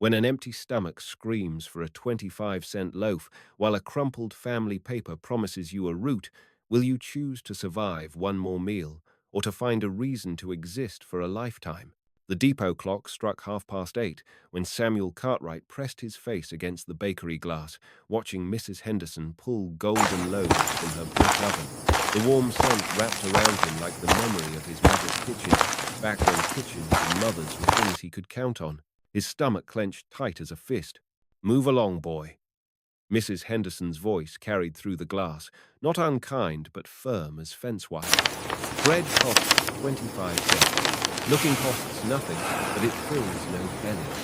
When an empty stomach screams for a 25-cent loaf while a crumpled family paper promises you a root, will you choose to survive one more meal or to find a reason to exist for a lifetime? The depot clock struck 8:30 when Samuel Cartwright pressed his face against the bakery glass, watching Mrs. Henderson pull golden loaves from her brick oven. The warm scent wrapped around him like the memory of his mother's kitchen, back when kitchens and mothers were things he could count on. His stomach clenched tight as a fist. "Move along, boy." Mrs. Henderson's voice carried through the glass, not unkind but firm as fence wire. "Bread costs 25 cents. Looking costs nothing, but it fills no belly."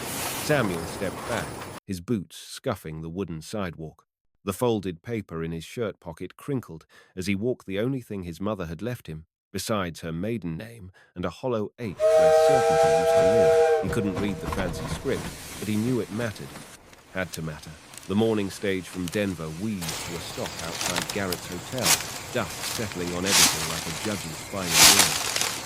Samuel stepped back, his boots scuffing the wooden sidewalk. The folded paper in his shirt pocket crinkled as he walked the only thing his mother had left him, besides her maiden name and a hollow H where certainty used to live. He couldn't read the fancy script, but he knew it mattered. Had to matter. The morning stage from Denver wheezed to a stop outside Garrett's hotel, dust settling on everything like a judge's final word.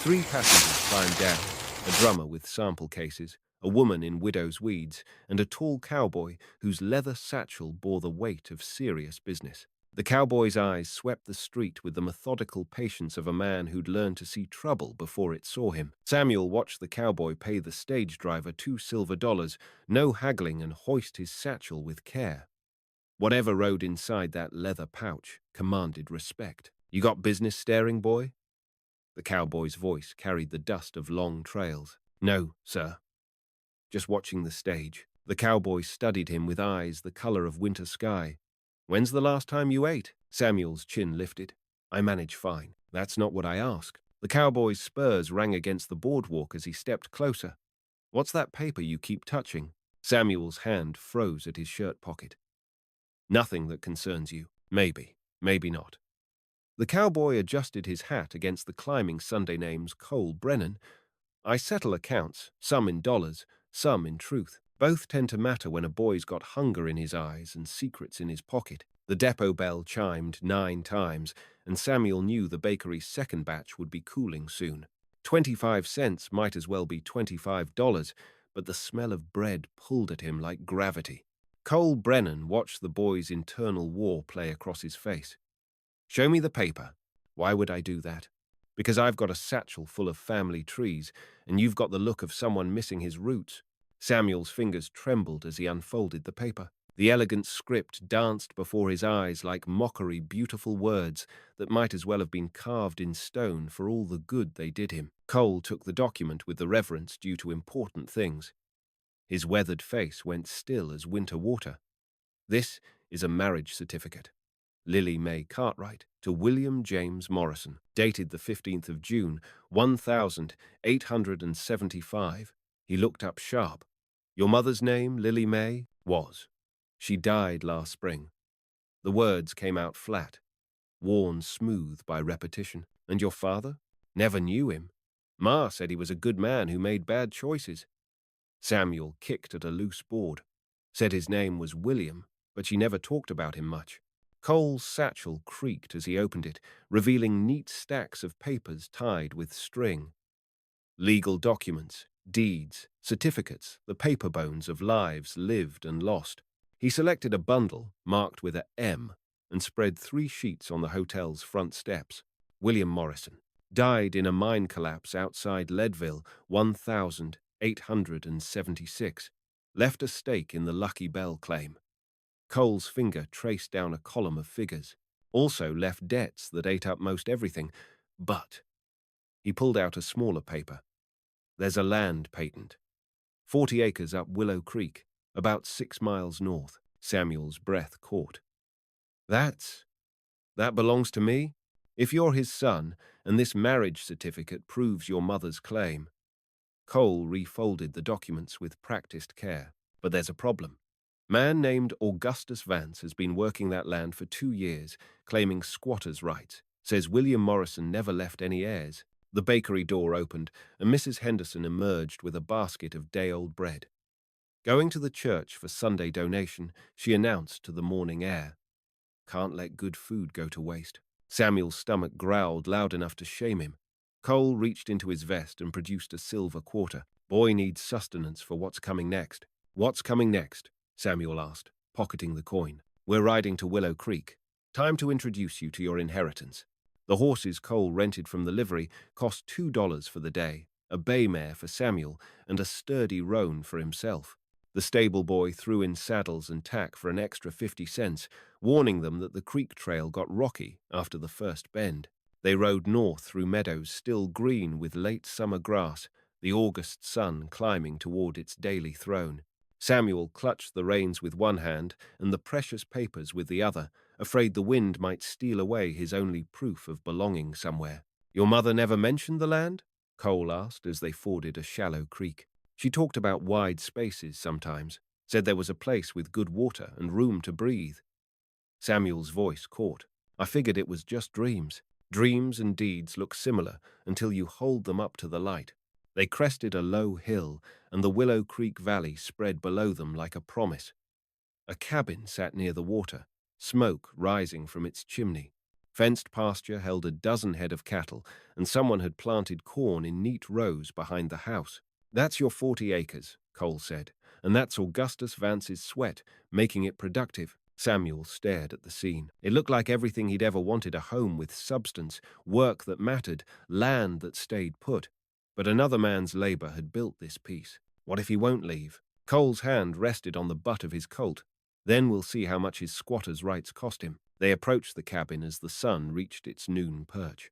3 passengers climbed down, a drummer with sample cases, a woman in widow's weeds, and a tall cowboy whose leather satchel bore the weight of serious business. The cowboy's eyes swept the street with the methodical patience of a man who'd learned to see trouble before it saw him. Samuel watched the cowboy pay the stage driver $2 silver, no haggling, and hoist his satchel with care. Whatever rode inside that leather pouch commanded respect. "You got business staring, boy?" The cowboy's voice carried the dust of long trails. "No, sir." Just watching the stage, the cowboy studied him with eyes the color of winter sky. "When's the last time you ate?" Samuel's chin lifted. "I manage fine. That's not what I ask." The cowboy's spurs rang against the boardwalk as he stepped closer. "What's that paper you keep touching?" Samuel's hand froze at his shirt pocket. "Nothing that concerns you. Maybe, maybe not." The cowboy adjusted his hat against the climbing Sunday names Cole Brennan. "I settle accounts, some in dollars, some in truth. Both tend to matter when a boy's got hunger in his eyes and secrets in his pocket." The depot bell chimed 9 times, and Samuel knew the bakery's second batch would be cooling soon. 25 cents might as well be $25, but the smell of bread pulled at him like gravity. Cole Brennan watched the boy's internal war play across his face. "Show me the paper." "Why would I do that?" "Because I've got a satchel full of family trees, and you've got the look of someone missing his roots." Samuel's fingers trembled as he unfolded the paper. The elegant script danced before his eyes like mockery beautiful words that might as well have been carved in stone for all the good they did him. Cole took the document with the reverence due to important things. His weathered face went still as winter water. "This is a marriage certificate. Lily Mae Cartwright to William James Morrison, dated the 15th of June, 1875. He looked up sharp. "Your mother's name, Lily Mae?" "Was. She died last spring." The words came out flat, worn smooth by repetition. "And your father?" "Never knew him. Ma said he was a good man who made bad choices." Samuel kicked at a loose board. "Said his name was William, but she never talked about him much." Cole's satchel creaked as he opened it, revealing neat stacks of papers tied with string. Legal documents, deeds, certificates, the paper bones of lives lived and lost. He selected a bundle marked with a M and spread 3 sheets on the hotel's front steps. "William Morrison. Died in a mine collapse outside Leadville, 1876. Left a stake in the Lucky Bell claim." Cole's finger traced down a column of figures. "Also left debts that ate up most everything. But—" He pulled out a smaller paper. "There's a land patent. 40 acres up Willow Creek, about 6 miles north." Samuel's breath caught. That belongs to me? If you're his son, and this marriage certificate proves your mother's claim." Cole refolded the documents with practiced care. "But there's a problem. Man named Augustus Vance has been working that land for 2 years, claiming squatters' rights. Says William Morrison never left any heirs." The bakery door opened, and Mrs. Henderson emerged with a basket of day-old bread. Going to the church for Sunday donation, she announced to the morning air, "Can't let good food go to waste." Samuel's stomach growled loud enough to shame him. Cole reached into his vest and produced a silver quarter. "Boy needs sustenance for what's coming next." What's coming next? Samuel asked, pocketing the coin. We're riding to Willow Creek. Time to introduce you to your inheritance. The horses Cole rented from the livery cost $2 for the day, a bay mare for Samuel, and a sturdy roan for himself. The stable boy threw in saddles and tack for an extra 50 cents, warning them that the creek trail got rocky after the first bend. They rode north through meadows still green with late summer grass, the August sun climbing toward its daily throne. Samuel clutched the reins with one hand and the precious papers with the other, afraid the wind might steal away his only proof of belonging somewhere. Your mother never mentioned the land? Cole asked as they forded a shallow creek. She talked about wide spaces sometimes, said there was a place with good water and room to breathe. Samuel's voice caught. I figured it was just dreams. Dreams and deeds look similar until you hold them up to the light. They crested a low hill, and the Willow Creek Valley spread below them like a promise. A cabin sat near the water, smoke rising from its chimney. Fenced pasture held a dozen head of cattle, and someone had planted corn in neat rows behind the house. That's your 40 acres, Cole said, and that's Augustus Vance's sweat, making it productive. Samuel stared at the scene. It looked like everything he'd ever wanted: a home with substance, work that mattered, land that stayed put. But another man's labor had built this piece. What if he won't leave? Cole's hand rested on the butt of his Colt. Then we'll see how much his squatter's rights cost him. They approached the cabin as the sun reached its noon perch.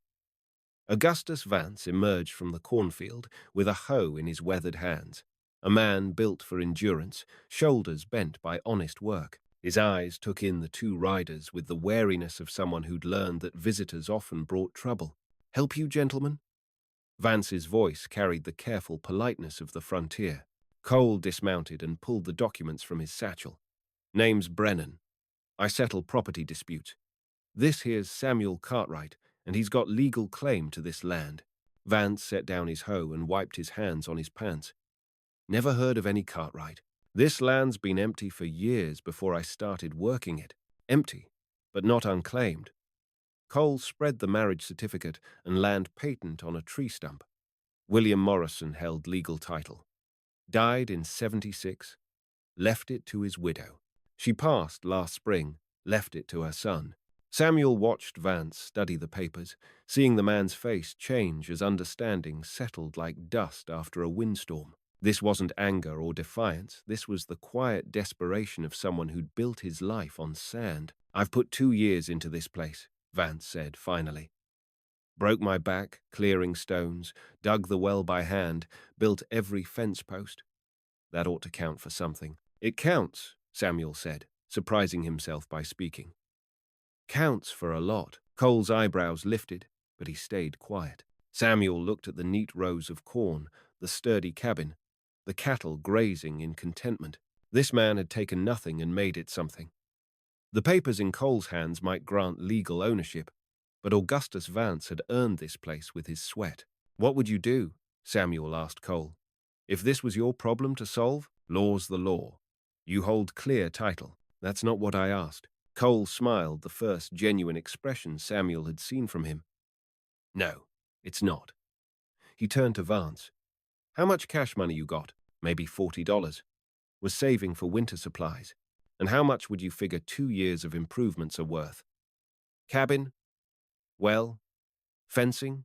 Augustus Vance emerged from the cornfield with a hoe in his weathered hands. A man built for endurance, shoulders bent by honest work. His eyes took in the two riders with the wariness of someone who'd learned that visitors often brought trouble. Help you, gentlemen? Vance's voice carried the careful politeness of the frontier. Cole dismounted and pulled the documents from his satchel. Name's Brennan. I settle property disputes. This here's Samuel Cartwright, and he's got legal claim to this land. Vance set down his hoe and wiped his hands on his pants. Never heard of any Cartwright. This land's been empty for years before I started working it. Empty, but not unclaimed. Cole spread the marriage certificate and land patent on a tree stump. William Morrison held legal title. Died in 76. Left it to his widow. She passed last spring, left it to her son. Samuel watched Vance study the papers, seeing the man's face change as understanding settled like dust after a windstorm. This wasn't anger or defiance. This was the quiet desperation of someone who'd built his life on sand. I've put 2 years into this place, Vance said finally. Broke my back, clearing stones, dug the well by hand, built every fence post. That ought to count for something. It counts, Samuel said, surprising himself by speaking. Counts for a lot. Cole's eyebrows lifted, but he stayed quiet. Samuel looked at the neat rows of corn, the sturdy cabin, the cattle grazing in contentment. This man had taken nothing and made it something. The papers in Cole's hands might grant legal ownership, but Augustus Vance had earned this place with his sweat. What would you do? Samuel asked Cole. If this was your problem to solve, law's the law. You hold clear title. That's not what I asked. Cole smiled, the first genuine expression Samuel had seen from him. No, it's not. He turned to Vance. How much cash money you got? Maybe $40. Was saving for winter supplies. And how much would you figure 2 years of improvements are worth? Cabin? Well? Fencing?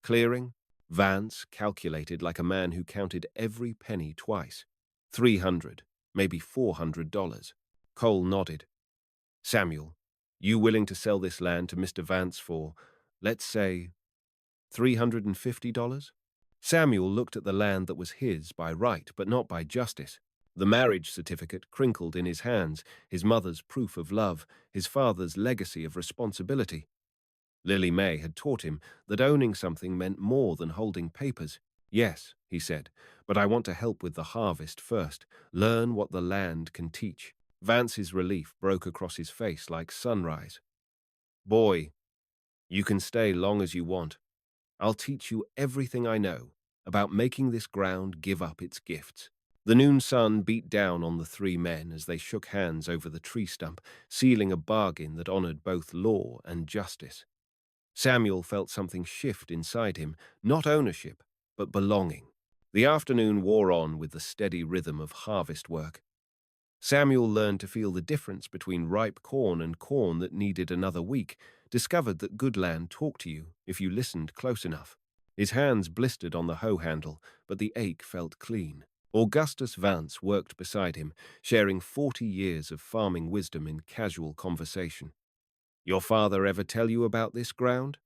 Clearing? Vance calculated like a man who counted every penny twice. $300, maybe $400. Cole nodded. Samuel, you willing to sell this land to Mr. Vance for, let's say, $350? Samuel looked at the land that was his by right, but not by justice. The marriage certificate crinkled in his hands, his mother's proof of love, his father's legacy of responsibility. Lily May had taught him that owning something meant more than holding papers. Yes, he said, but I want to help with the harvest first, learn what the land can teach. Vance's relief broke across his face like sunrise. Boy, you can stay long as you want. I'll teach you everything I know about making this ground give up its gifts. The noon sun beat down on the 3 men as they shook hands over the tree stump, sealing a bargain that honored both law and justice. Samuel felt something shift inside him, not ownership, but belonging. The afternoon wore on with the steady rhythm of harvest work. Samuel learned to feel the difference between ripe corn and corn that needed another week, discovered that good land talked to you if you listened close enough. His hands blistered on the hoe handle, but the ache felt clean. Augustus Vance worked beside him, sharing 40 years of farming wisdom in casual conversation. "Your father ever tell you about this ground?"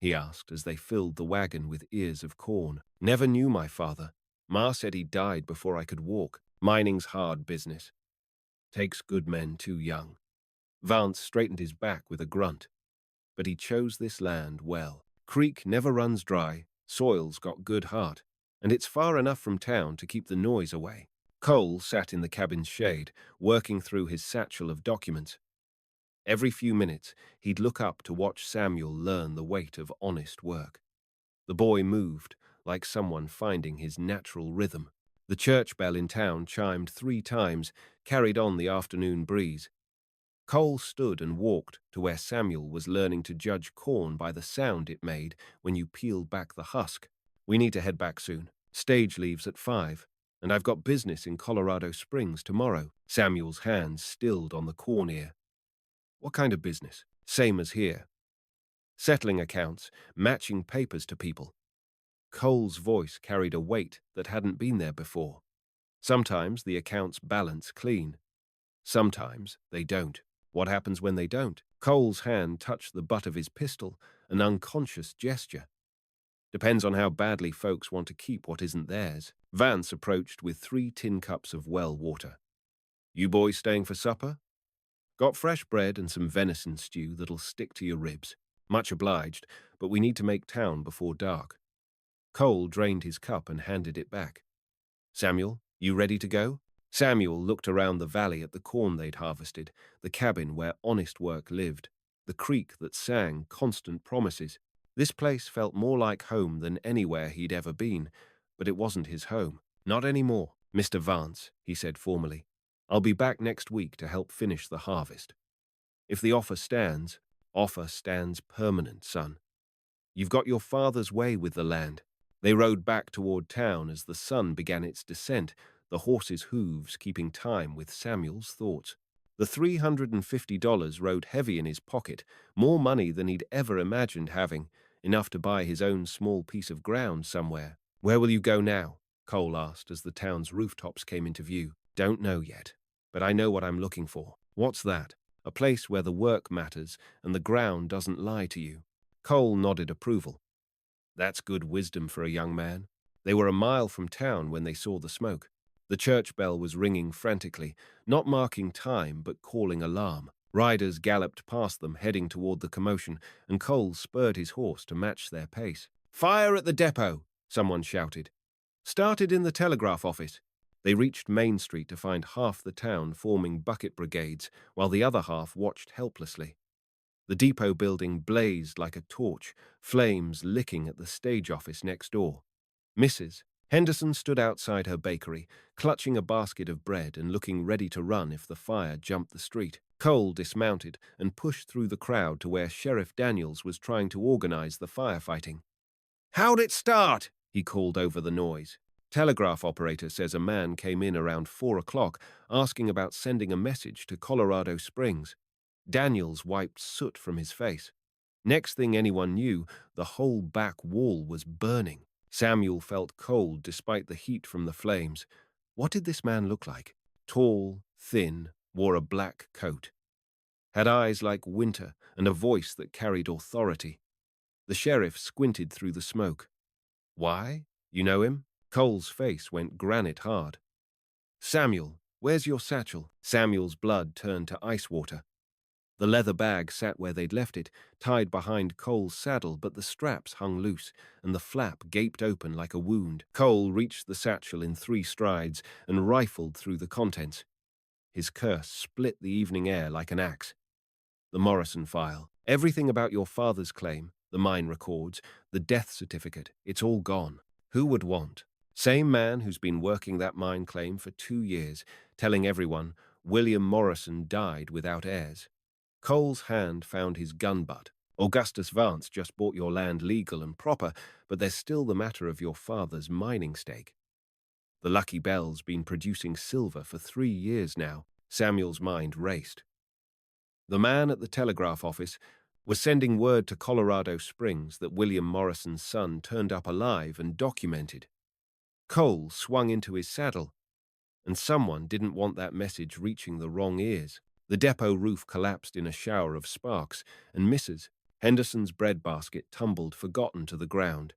he asked as they filled the wagon with ears of corn. "Never knew my father. Ma said he died before I could walk. Mining's hard business. Takes good men too young." Vance straightened his back with a grunt. But he chose this land well. Creek never runs dry, soil's got good heart, and it's far enough from town to keep the noise away. Cole sat in the cabin's shade, working through his satchel of documents. Every few minutes, he'd look up to watch Samuel learn the weight of honest work. The boy moved, like someone finding his natural rhythm. The church bell in town chimed 3 times, carried on the afternoon breeze. Cole stood and walked to where Samuel was learning to judge corn by the sound it made when you peeled back the husk. "We need to head back soon. Stage leaves at 5, and I've got business in Colorado Springs tomorrow." Samuel's hands stilled on the corn ear. "What kind of business?" "Same as here. Settling accounts, matching papers to people." Cole's voice carried a weight that hadn't been there before. "Sometimes the accounts balance clean. Sometimes they don't." "What happens when they don't?" Cole's hand touched the butt of his pistol, an unconscious gesture. "Depends on how badly folks want to keep what isn't theirs." Vance approached with 3 tin cups of well water. "You boys staying for supper?" "Got fresh bread and some venison stew that'll stick to your ribs. Much obliged, but we need to make town before dark." Cole drained his cup and handed it back. "Samuel, you ready to go?" Samuel looked around the valley at the corn they'd harvested, the cabin where honest work lived, the creek that sang constant promises. This place felt more like home than anywhere he'd ever been, but it wasn't his home. "Not anymore, Mr. Vance," he said formally. "I'll be back next week to help finish the harvest. If the offer stands permanent, son. You've got your father's way with the land." They rode back toward town as the sun began its descent, the horses' hooves keeping time with Samuel's thoughts. The $350 rode heavy in his pocket, more money than he'd ever imagined having, enough to buy his own small piece of ground somewhere. "Where will you go now?" Cole asked as the town's rooftops came into view. "Don't know yet, but I know what I'm looking for." "What's that?" "A place where the work matters and the ground doesn't lie to you." Cole nodded approval. "That's good wisdom for a young man." They were a mile from town when they saw the smoke. The church bell was ringing frantically, not marking time but calling alarm. Riders galloped past them, heading toward the commotion, and Cole spurred his horse to match their pace. "Fire at the depot!" someone shouted. "Started in the telegraph office." They reached Main Street to find half the town forming bucket brigades, while the other half watched helplessly. The depot building blazed like a torch, flames licking at the stage office next door. Mrs. Henderson stood outside her bakery, clutching a basket of bread and looking ready to run if the fire jumped the street. Cole dismounted and pushed through the crowd to where Sheriff Daniels was trying to organize the firefighting. "How'd it start?" he called over the noise. "Telegraph operator says a man came in around 4 o'clock asking about sending a message to Colorado Springs." Daniels wiped soot from his face. Next thing anyone knew, the whole back wall was burning. Samuel felt cold despite the heat from the flames. What did this man look like? Tall, thin, wore a black coat. Had eyes like winter and a voice that carried authority. The sheriff squinted through the smoke. "Why? You know him?" Cole's face went granite hard. "Samuel, where's your satchel?" Samuel's blood turned to ice water. The leather bag sat where they'd left it, tied behind Cole's saddle, but the straps hung loose, and the flap gaped open like a wound. Cole reached the satchel in 3 strides and rifled through the contents. His curse split the evening air like an axe. The Morrison file. Everything about your father's claim, the mine records, the death certificate, it's all gone. Who would want? Same man who's been working that mine claim for 2 years, telling everyone William Morrison died without heirs. Cole's hand found his gun butt. "Augustus Vance just bought your land legal and proper, but there's still the matter of your father's mining stake." The Lucky Bell's been producing silver for 3 years now. Samuel's mind raced. The man at the telegraph office was sending word to Colorado Springs that William Morrison's son turned up alive and documented. Cole swung into his saddle, and someone didn't want that message reaching the wrong ears. The depot roof collapsed in a shower of sparks, and Mrs. Henderson's breadbasket tumbled forgotten to the ground.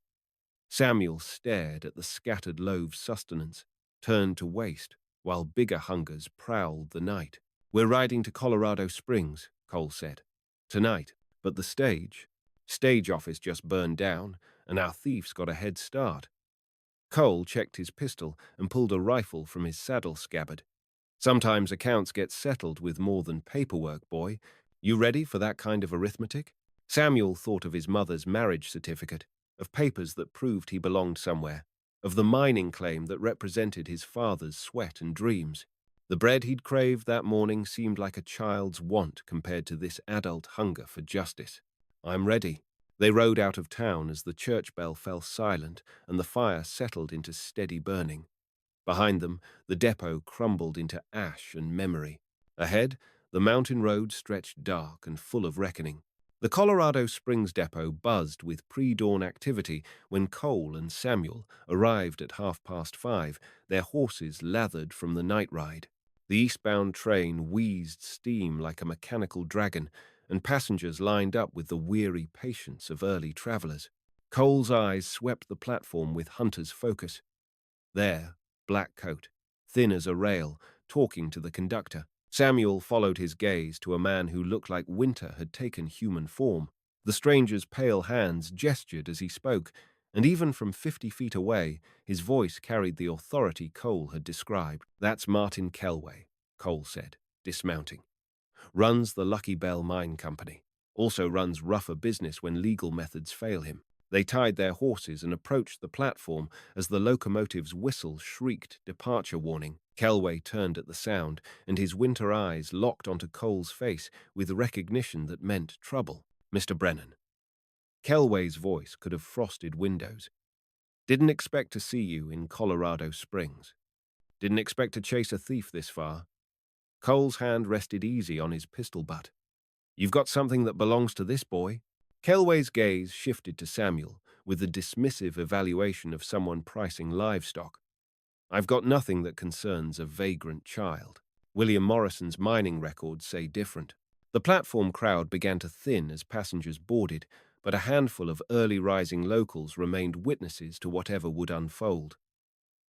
Samuel stared at the scattered loaves' sustenance, turned to waste, while bigger hungers prowled the night. "We're riding to Colorado Springs," Cole said. "Tonight, but the stage office just burned down, and our thief's got a head start." Cole checked his pistol and pulled a rifle from his saddle scabbard. "Sometimes accounts get settled with more than paperwork, boy. You ready for that kind of arithmetic?" Samuel thought of his mother's marriage certificate, of papers that proved he belonged somewhere, of the mining claim that represented his father's sweat and dreams. The bread he'd craved that morning seemed like a child's want compared to this adult hunger for justice. "I'm ready." They rode out of town as the church bell fell silent and the fire settled into steady burning. Behind them, the depot crumbled into ash and memory. Ahead, the mountain road stretched dark and full of reckoning. The Colorado Springs depot buzzed with pre-dawn activity when Cole and Samuel arrived at 5:30, their horses lathered from the night ride. The eastbound train wheezed steam like a mechanical dragon, and passengers lined up with the weary patience of early travelers. Cole's eyes swept the platform with hunter's focus. There, black coat, thin as a rail, talking to the conductor. Samuel followed his gaze to a man who looked like winter had taken human form. The stranger's pale hands gestured as he spoke, and even from 50 feet away, his voice carried the authority Cole had described. "That's Martin Kelway," Cole said, dismounting. "Runs the Lucky Bell Mine Company. Also runs rougher business when legal methods fail him." They tied their horses and approached the platform as the locomotive's whistle shrieked departure warning. Kelway turned at the sound, and his winter eyes locked onto Cole's face with recognition that meant trouble. "Mr. Brennan." Kelway's voice could have frosted windows. "Didn't expect to see you in Colorado Springs. Didn't expect to chase a thief this far." Cole's hand rested easy on his pistol butt. "You've got something that belongs to this boy." Kelway's gaze shifted to Samuel, with the dismissive evaluation of someone pricing livestock. "I've got nothing that concerns a vagrant child. William Morrison's mining records say different." The platform crowd began to thin as passengers boarded, but a handful of early-rising locals remained witnesses to whatever would unfold.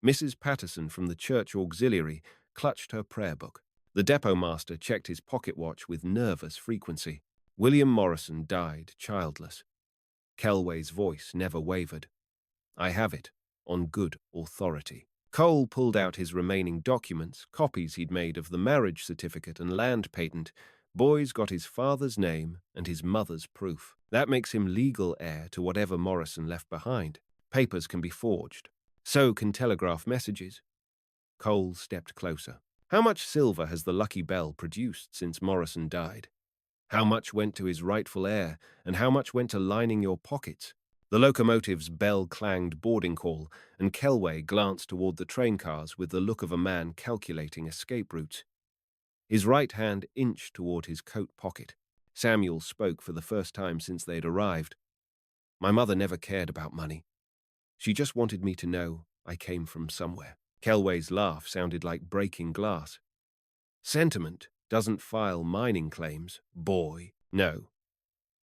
Mrs. Patterson from the church auxiliary clutched her prayer book. The depot master checked his pocket watch with nervous frequency. William Morrison died childless. Kelway's voice never wavered. "I have it, on good authority." Cole pulled out his remaining documents, copies he'd made of the marriage certificate and land patent. Boy's got his father's name and his mother's proof. That makes him legal heir to whatever Morrison left behind. Papers can be forged. So can telegraph messages. Cole stepped closer. "How much silver has the Lucky Bell produced since Morrison died? How much went to his rightful heir, and how much went to lining your pockets?" The locomotive's bell clanged boarding call, and Kelway glanced toward the train cars with the look of a man calculating escape routes. His right hand inched toward his coat pocket. Samuel spoke for the first time since they'd arrived. "My mother never cared about money. She just wanted me to know I came from somewhere." Kelway's laugh sounded like breaking glass. "Sentiment doesn't file mining claims, boy." "No,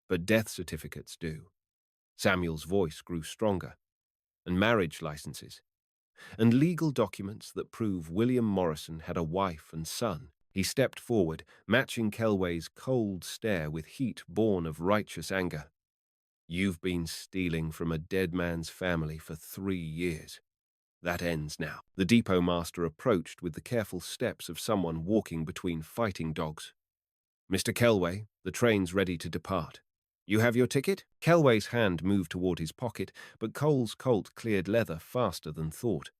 but death certificates do." Samuel's voice grew stronger. "And marriage licenses. And legal documents that prove William Morrison had a wife and son." He stepped forward, matching Kelway's cold stare with heat born of righteous anger. "You've been stealing from a dead man's family for 3 years. That ends now." The depot master approached with the careful steps of someone walking between fighting dogs. "Mr. Kelway, the train's ready to depart. You have your ticket?" Kelway's hand moved toward his pocket, but Cole's Colt cleared leather faster than thought.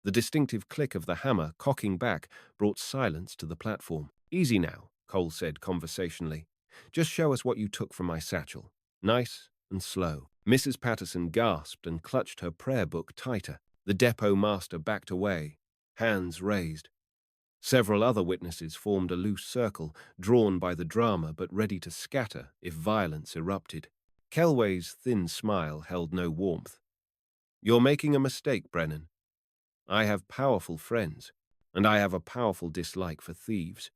The distinctive click of the hammer cocking back brought silence to the platform. "Easy now," Cole said conversationally. "Just show us what you took from my satchel. Nice and slow." Mrs. Patterson gasped and clutched her prayer book tighter. The depot master backed away, hands raised. Several other witnesses formed a loose circle, drawn by the drama but ready to scatter if violence erupted. Kelway's thin smile held no warmth. "You're making a mistake, Brennan. I have powerful friends, and I have a powerful dislike for thieves."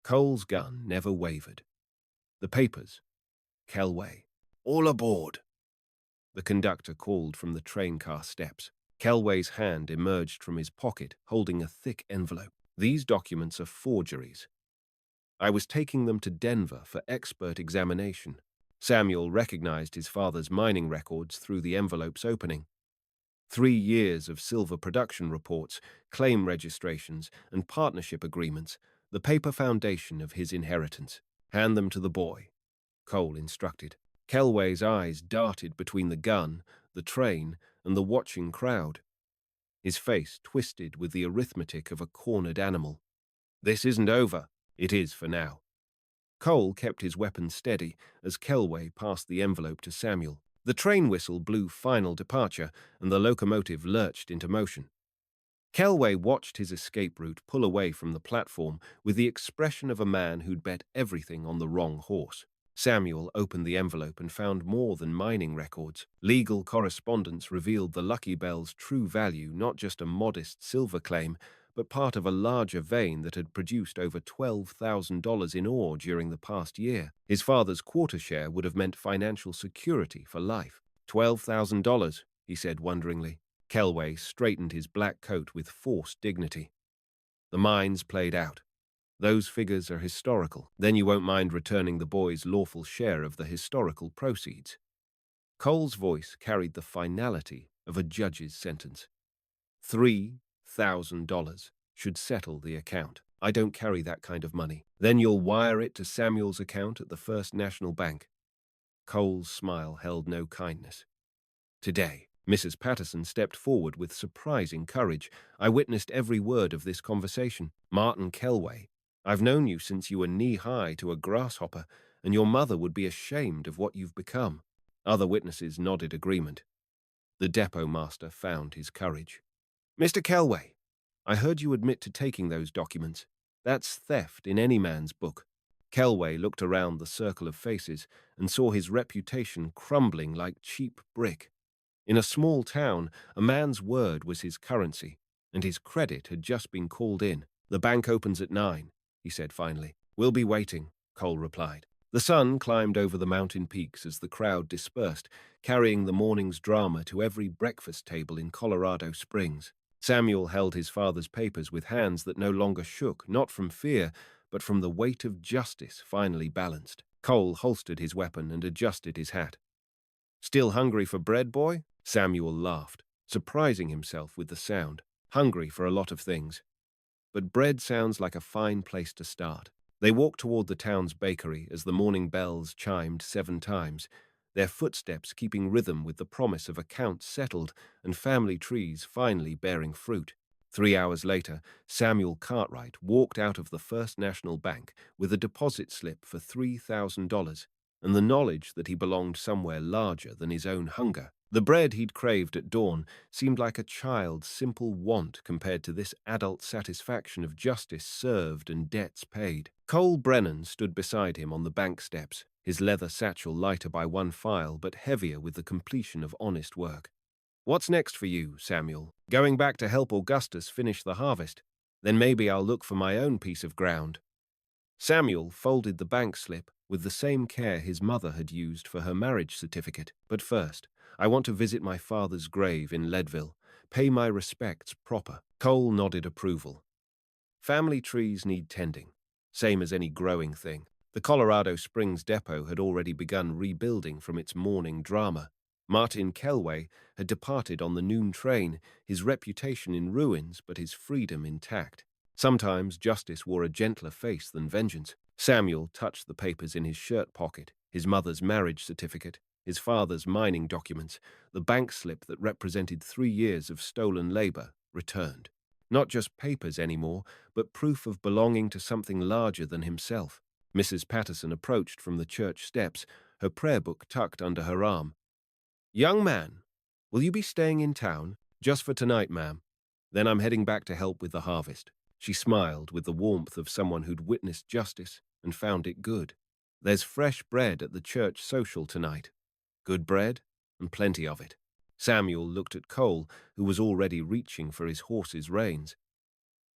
Cole's gun never wavered. "The papers. Kelway. All aboard." The conductor called from the train car steps. Kelway's hand emerged from his pocket, holding a thick envelope. "These documents are forgeries. I was taking them to Denver for expert examination." Samuel recognized his father's mining records through the envelope's opening. 3 years of silver production reports, claim registrations, and partnership agreements, the paper foundation of his inheritance. "Hand them to the boy," Cole instructed. Kelway's eyes darted between the gun, the train, and the watching crowd. His face twisted with the arithmetic of a cornered animal. "This isn't over." "It is for now." Cole kept his weapon steady as Kelway passed the envelope to Samuel. The train whistle blew final departure, and the locomotive lurched into motion. Kelway watched his escape route pull away from the platform with the expression of a man who'd bet everything on the wrong horse. Samuel opened the envelope and found more than mining records. Legal correspondence revealed the Lucky Bell's true value, not just a modest silver claim, but part of a larger vein that had produced over $12,000 in ore during the past year. His father's quarter share would have meant financial security for life. $12,000, he said wonderingly. Kelway straightened his black coat with forced dignity. "The mines played out. Those figures are historical. Then you won't mind returning the boy's lawful share of the historical proceeds." Cole's voice carried the finality of a judge's sentence. $3,000 should settle the account. I don't carry that kind of money. Then you'll wire it to Samuel's account at the First National Bank. Cole's smile held no kindness. "Today," Mrs. Patterson stepped forward with surprising courage. "I witnessed every word of this conversation. Martin Kelway, I've known you since you were knee-high to a grasshopper, and your mother would be ashamed of what you've become." Other witnesses nodded agreement. The depot master found his courage. "Mr. Kelway, I heard you admit to taking those documents. That's theft in any man's book." Kelway looked around the circle of faces and saw his reputation crumbling like cheap brick. In a small town, a man's word was his currency, and his credit had just been called in. "The bank opens at 9, he said finally. "We'll be waiting," Cole replied. The sun climbed over the mountain peaks as the crowd dispersed, carrying the morning's drama to every breakfast table in Colorado Springs. Samuel held his father's papers with hands that no longer shook, not from fear, but from the weight of justice finally balanced. Cole holstered his weapon and adjusted his hat. "Still hungry for bread, boy?" Samuel laughed, surprising himself with the sound. "Hungry for a lot of things, but bread sounds like a fine place to start." They walked toward the town's bakery as the morning bells chimed 7 times, their footsteps keeping rhythm with the promise of accounts settled and family trees finally bearing fruit. 3 hours later, Samuel Cartwright walked out of the First National Bank with a deposit slip for $3,000 and the knowledge that he belonged somewhere larger than his own hunger. The bread he'd craved at dawn seemed like a child's simple want compared to this adult satisfaction of justice served and debts paid. Cole Brennan stood beside him on the bank steps, his leather satchel lighter by one file but heavier with the completion of honest work. "What's next for you, Samuel? Going back to help Augustus finish the harvest? Then maybe I'll look for my own piece of ground." Samuel folded the bank slip with the same care his mother had used for her marriage certificate. "But first, I want to visit my father's grave in Leadville, pay my respects proper." Cole nodded approval. Family trees need tending, same as any growing thing. The Colorado Springs depot had already begun rebuilding from its morning drama. Martin Kelway had departed on the noon train, his reputation in ruins but his freedom intact. Sometimes justice wore a gentler face than vengeance. Samuel touched the papers in his shirt pocket, his mother's marriage certificate, his father's mining documents, the bank slip that represented 3 years of stolen labor, returned. Not just papers anymore, but proof of belonging to something larger than himself. Mrs. Patterson approached from the church steps, her prayer book tucked under her arm. "Young man, will you be staying in town?" "Just for tonight, ma'am." Then I'm heading back to help with the harvest." She smiled with the warmth of someone who'd witnessed justice and found it good. "There's fresh bread at the church social tonight. Good bread and plenty of it." Samuel looked at Cole, who was already reaching for his horse's reins.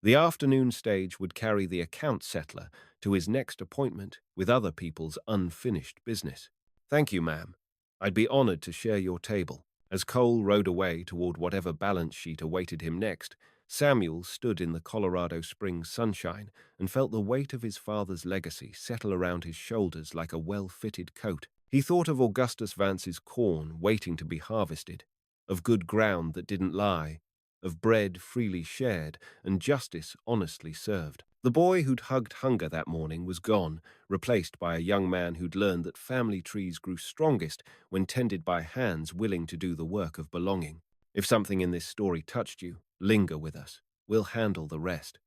The afternoon stage would carry the account settler to his next appointment with other people's unfinished business. "Thank you, ma'am. I'd be honored to share your table." As Cole rode away toward whatever balance sheet awaited him next, Samuel stood in the Colorado Springs sunshine and felt the weight of his father's legacy settle around his shoulders like a well-fitted coat. He thought of Augustus Vance's corn waiting to be harvested, of good ground that didn't lie, of bread freely shared and justice honestly served. The boy who'd hugged hunger that morning was gone, replaced by a young man who'd learned that family trees grew strongest when tended by hands willing to do the work of belonging. If something in this story touched you, linger with us. We'll handle the rest.